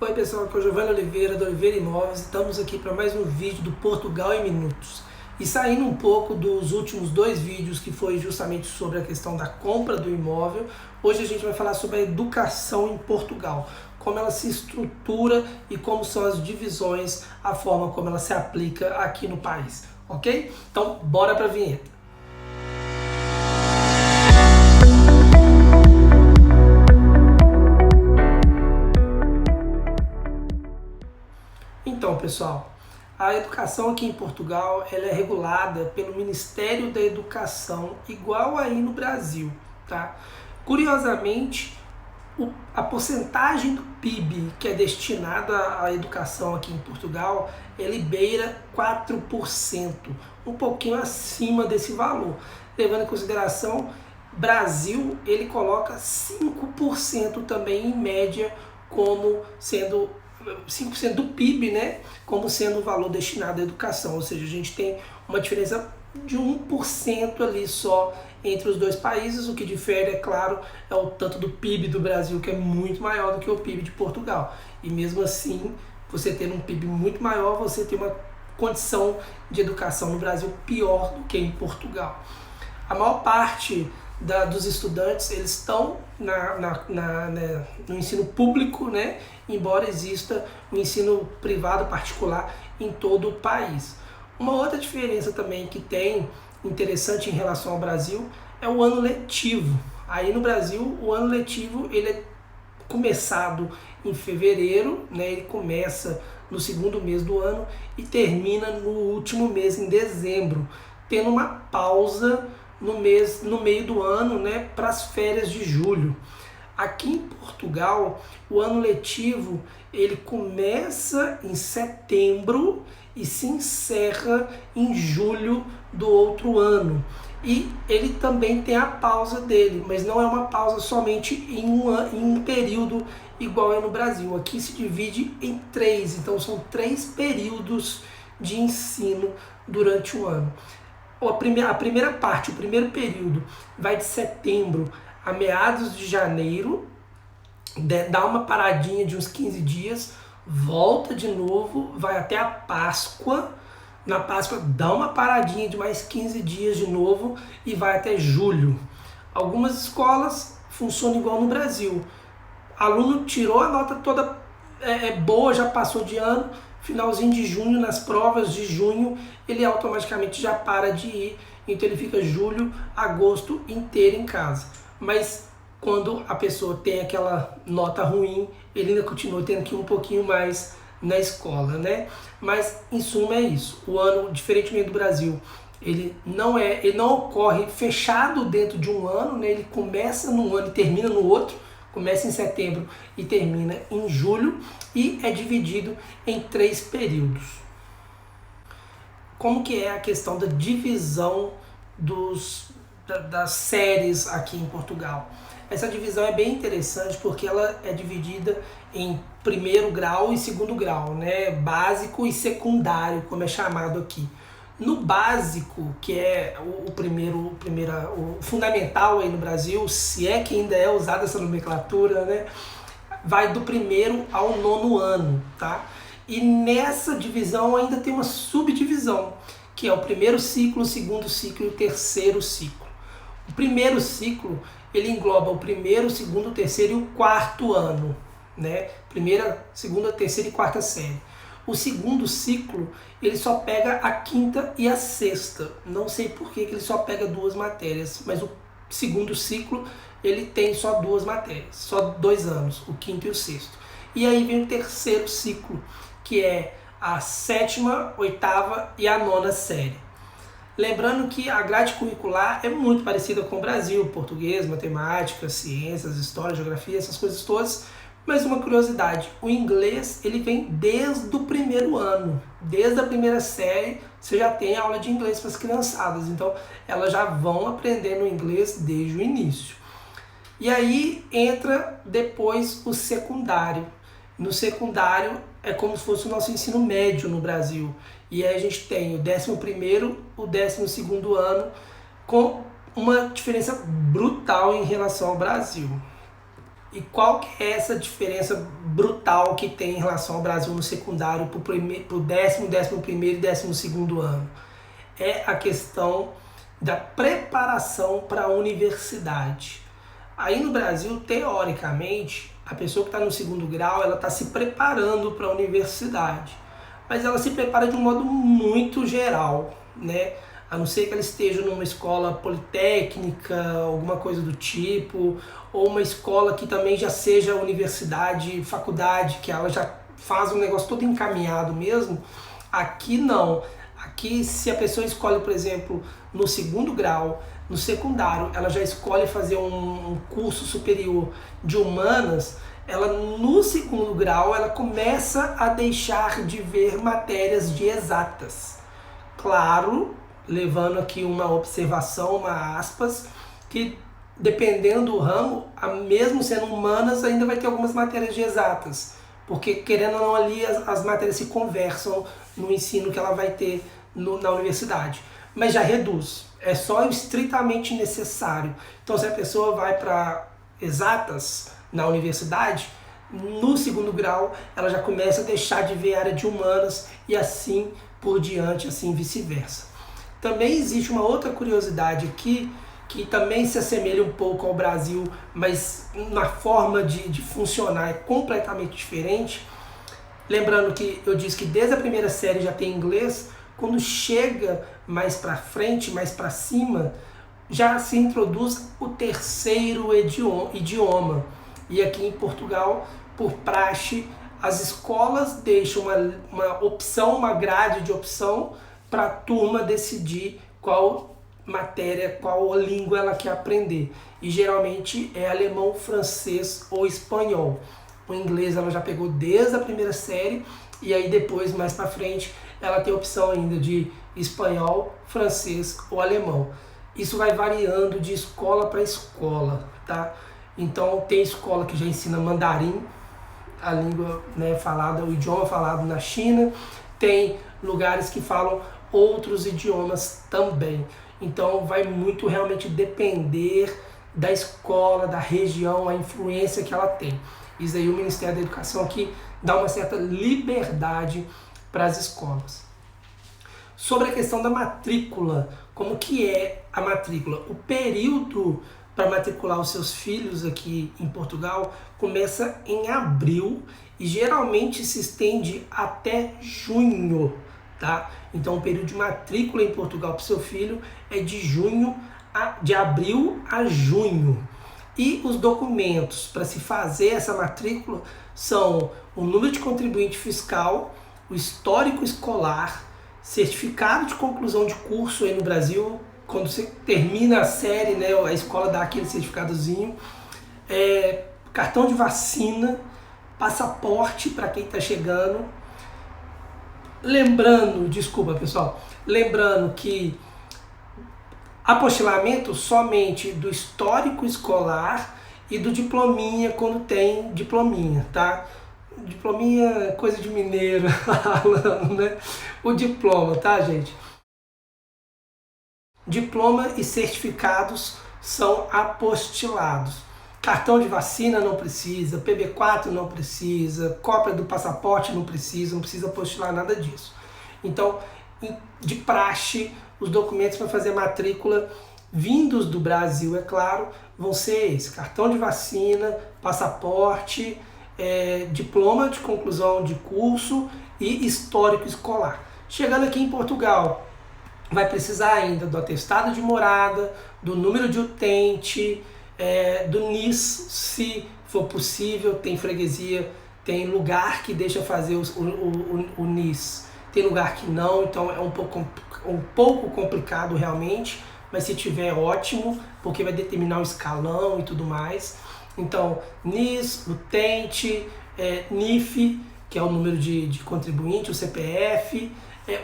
Oi pessoal, aqui é o Giovanni Oliveira, da Oliveira Imóveis. Estamos aqui para mais um vídeo do Portugal em Minutos. E saindo um pouco dos últimos dois vídeos, que foi justamente sobre a questão da compra do imóvel, hoje a gente vai falar sobre a educação em Portugal, como ela se estrutura e como são as divisões, a forma como ela se aplica aqui no país, ok? Então, bora para a vinheta. Então, pessoal, a educação aqui em Portugal ela é regulada pelo Ministério da Educação, igual aí no Brasil, tá? Curiosamente, a porcentagem do PIB que é destinada à educação aqui em Portugal, ele beira 4%, um pouquinho acima desse valor. Levando em consideração, Brasil, ele coloca 5% também em média como sendo 5% do PIB, né, como sendo o valor destinado à educação, ou seja, a gente tem uma diferença de 1% ali só entre os dois países. O que difere, é claro, é o tanto do PIB do Brasil, que é muito maior do que o PIB de Portugal. E mesmo assim, você tendo um PIB muito maior, você tem uma condição de educação no Brasil pior do que em Portugal. A maior parte dos estudantes, eles estão no ensino público, né? Embora exista o ensino privado particular em todo o país. Uma outra diferença também que tem, interessante em relação ao Brasil, é o ano letivo. Aí no Brasil, o ano letivo ele é começado em fevereiro, né? Ele começa no segundo mês do ano e termina no último mês, em dezembro, tendo uma pausa no meio do ano, né, para as férias de julho. Aqui em Portugal, o ano letivo ele começa em setembro e se encerra em julho do outro ano. E ele também tem a pausa dele, mas não é uma pausa somente em um período igual é no Brasil. Aqui se divide em 3, então são 3 períodos de ensino durante o ano. A primeira parte, o primeiro período, vai de setembro a meados de janeiro, dá uma paradinha de uns 15 dias, volta de novo, vai até a Páscoa. Na Páscoa dá uma paradinha de mais 15 dias de novo e vai até julho. Algumas escolas funcionam igual no Brasil. Aluno tirou a nota toda boa, já passou de ano, finalzinho de junho, nas provas de junho, ele automaticamente já para de ir, então ele fica julho, agosto inteiro em casa. Mas quando a pessoa tem aquela nota ruim, ele ainda continua tendo que ir um pouquinho mais na escola, né? Mas em suma é isso. O ano, diferentemente do Brasil, ele não ocorre fechado dentro de um ano, né? Ele começa num ano e termina no outro. Começa em setembro e termina em julho e é dividido em 3 períodos. Como que é a questão da divisão das séries aqui em Portugal? Essa divisão é bem interessante porque ela é dividida em primeiro grau e segundo grau, né? Básico e secundário, como é chamado aqui. No básico, que é o fundamental aí no Brasil, se é que ainda é usada essa nomenclatura, né? Vai do primeiro ao 9º ano, tá? E nessa divisão ainda tem uma subdivisão, que é o primeiro ciclo, o segundo ciclo e o terceiro ciclo. O primeiro ciclo, ele engloba o primeiro, o segundo, o terceiro e o 4º ano, né? Primeira, segunda, terceira e quarta série. O segundo ciclo, ele só pega a 5ª e a 6ª. Não sei por que ele só pega 2 matérias, mas o segundo ciclo, ele tem só 2 matérias, só 2 anos, o 5º e o 6º. E aí vem o terceiro ciclo, que é a 7ª, 8ª e a 9ª série. Lembrando que a grade curricular é muito parecida com o Brasil, português, matemática, ciências, história, geografia, essas coisas todas. Mas uma curiosidade, o inglês ele vem desde o primeiro ano, desde a primeira série você já tem aula de inglês para as criançadas, então elas já vão aprendendo inglês desde o início. E aí entra depois o secundário. No secundário é como se fosse o nosso ensino médio no Brasil, e aí a gente tem o 11º, o 12º ano, com uma diferença brutal em relação ao Brasil. E qual que é essa diferença brutal que tem em relação ao Brasil no secundário para o décimo primeiro e 12º ano? É a questão da preparação para a universidade. Aí no Brasil, teoricamente, a pessoa que está no 2º grau, ela está se preparando para a universidade. Mas ela se prepara de um modo muito geral, né? A não ser que ela esteja numa escola politécnica, alguma coisa do tipo, ou uma escola que também já seja universidade, faculdade, que ela já faz um negócio todo encaminhado mesmo. Aqui não. Aqui, se a pessoa escolhe, por exemplo, no 2º grau, no secundário, ela já escolhe fazer um curso superior de humanas, ela no 2º grau, ela começa a deixar de ver matérias de exatas. Claro, levando aqui uma observação, uma aspas, que dependendo do ramo, mesmo sendo humanas, ainda vai ter algumas matérias de exatas. Porque, querendo ou não, ali as matérias se conversam no ensino que ela vai ter na universidade. Mas já reduz. É só o estritamente necessário. Então, se a pessoa vai para exatas na universidade, no 2º grau, ela já começa a deixar de ver a área de humanas e assim por diante, assim vice-versa. Também existe uma outra curiosidade aqui, que também se assemelha um pouco ao Brasil, mas na forma de funcionar é completamente diferente. Lembrando que eu disse que desde a primeira série já tem inglês, quando chega mais para frente, mais para cima, já se introduz o 3º idioma. E aqui em Portugal, por praxe, as escolas deixam uma opção, uma grade de opção para a turma decidir qual matéria, qual língua ela quer aprender. E geralmente é alemão, francês ou espanhol. O inglês ela já pegou desde a primeira série e aí depois, mais para frente, ela tem a opção ainda de espanhol, francês ou alemão. Isso vai variando de escola para escola, tá? Então tem escola que já ensina mandarim, a língua, né, falada, o idioma falado na China. Tem lugares que falam outros idiomas também. Então vai muito realmente depender da escola, da região, a influência que ela tem. Isso aí o Ministério da Educação aqui dá uma certa liberdade para as escolas. Sobre a questão da matrícula, como que é a matrícula? O período para matricular os seus filhos aqui em Portugal começa em abril e geralmente se estende até junho, tá? Então o período de matrícula em Portugal para o seu filho é de abril a junho. E os documentos para se fazer essa matrícula são o número de contribuinte fiscal, o histórico escolar, certificado de conclusão de curso aí no Brasil, quando você termina a série, né, a escola dá aquele certificadozinho, cartão de vacina, passaporte para quem está chegando. Lembrando que apostilamento somente do histórico escolar e do diplominha, quando tem diplominha, tá? Diplominha é coisa de mineiro, né? O diploma, tá, gente? Diploma e certificados são apostilados. Cartão de vacina não precisa, PB4 não precisa, cópia do passaporte não precisa apostilar nada disso. Então, de praxe, os documentos para fazer matrícula vindos do Brasil, é claro, vão ser esse: cartão de vacina, passaporte, diploma de conclusão de curso e histórico escolar. Chegando aqui em Portugal, vai precisar ainda do atestado de morada, do número de utente, do NIS, se for possível. Tem freguesia, tem lugar que deixa fazer o NIS, tem lugar que não, então é um pouco complicado realmente, mas se tiver, ótimo, porque vai determinar o escalão e tudo mais. Então, NIS, utente, NIF, que é o número de contribuinte, o CPF,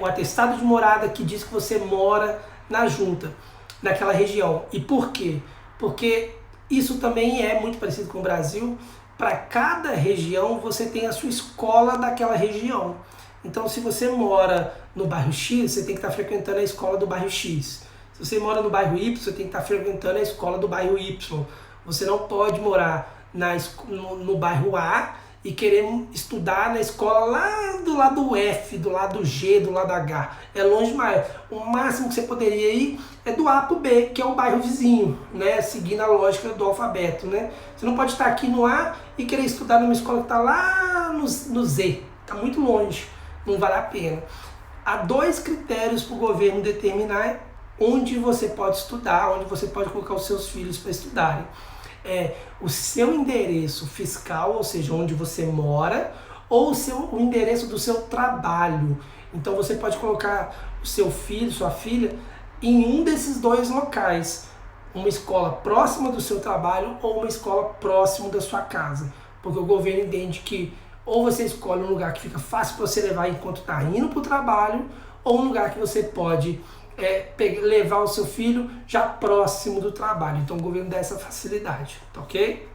o atestado de morada que diz que você mora na junta, naquela região. E por quê? Porque isso também é muito parecido com o Brasil. Para cada região você tem a sua escola daquela região. Então, se você mora no bairro X, você tem que estar frequentando a escola do bairro X. Se você mora no bairro Y, você tem que estar frequentando a escola do bairro Y. Você não pode morar no bairro A e querer estudar na escola lá do lado F, do lado G, do lado H. É longe demais. O máximo que você poderia ir é do A para o B, que é o bairro vizinho, né? Seguindo a lógica do alfabeto, né? Você não pode estar aqui no A e querer estudar numa escola que está lá no Z. Está muito longe, não vale a pena. Há 2 critérios para o governo determinar onde você pode estudar, onde você pode colocar os seus filhos para estudarem. É o seu endereço fiscal, ou seja, onde você mora, ou o endereço do seu trabalho. Então você pode colocar o seu filho, sua filha, em um desses 2 locais. Uma escola próxima do seu trabalho ou uma escola próxima da sua casa. Porque o governo entende que ou você escolhe um lugar que fica fácil para você levar enquanto está indo para o trabalho, ou um lugar que você pode levar o seu filho já próximo do trabalho. Então o governo dá essa facilidade, tá ok?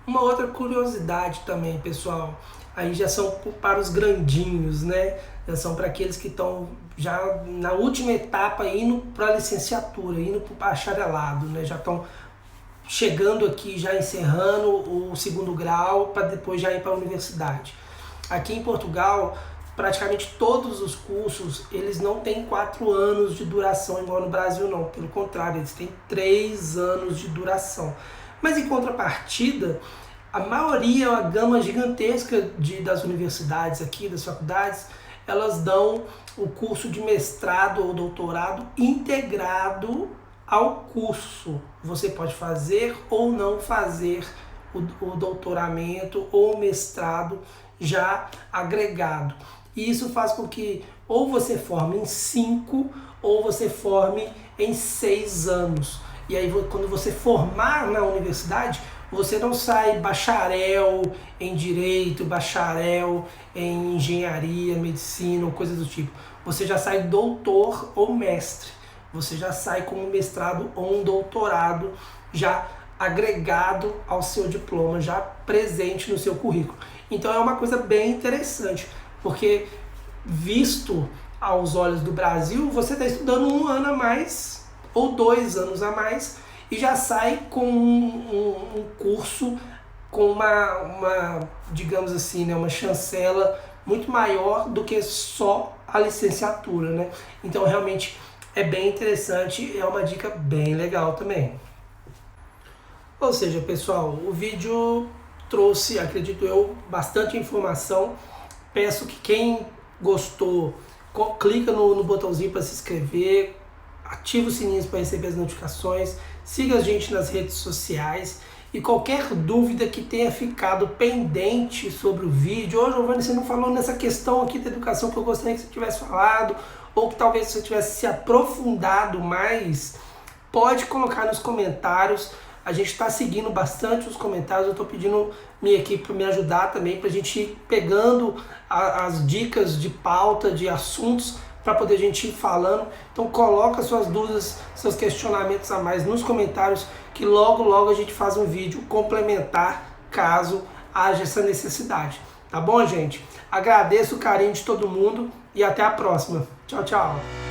Uma outra curiosidade também, pessoal, aí já são para os grandinhos, né? Já são para aqueles que estão já na última etapa, indo para a licenciatura, indo para o bacharelado, né? Já estão chegando aqui, já encerrando o 2º grau, para depois já ir para a universidade. Aqui em Portugal, praticamente todos os cursos, eles não têm 4 anos de duração igual no Brasil não, pelo contrário, eles têm 3 anos de duração. Mas em contrapartida, a maioria, uma gama gigantesca das universidades aqui, das faculdades, elas dão o curso de mestrado ou doutorado integrado ao curso. Você pode fazer ou não fazer o doutoramento ou o mestrado já agregado. E isso faz com que ou você forme em 5 ou você forme em 6 anos. E aí quando você formar na universidade, você não sai bacharel em direito, bacharel em engenharia, medicina ou coisa do tipo. Você já sai doutor ou mestre. Você já sai com um mestrado ou um doutorado já agregado ao seu diploma, já presente no seu currículo. Então é uma coisa bem interessante, porque visto aos olhos do Brasil, você está estudando 1 ano a mais ou 2 anos a mais e já sai com um curso com uma digamos assim, né, uma chancela muito maior do que só a licenciatura, né? Então realmente é bem interessante, é uma dica bem legal também. Ou seja, pessoal, o vídeo trouxe, acredito eu, bastante informação. Peço que quem gostou, clica no botãozinho para se inscrever, ativa o sininho para receber as notificações, siga a gente nas redes sociais e qualquer dúvida que tenha ficado pendente sobre o vídeo, ô Giovanni, você não falou nessa questão aqui da educação que eu gostaria que você tivesse falado, ou que talvez você tivesse se aprofundado mais, pode colocar nos comentários. A gente está seguindo bastante os comentários, eu estou pedindo minha equipe para me ajudar também, para a gente ir pegando as dicas de pauta, de assuntos, para poder a gente ir falando. Então coloca suas dúvidas, seus questionamentos a mais nos comentários, que logo logo a gente faz um vídeo complementar, caso haja essa necessidade. Tá bom, gente? Agradeço o carinho de todo mundo e até a próxima. Tchau, tchau.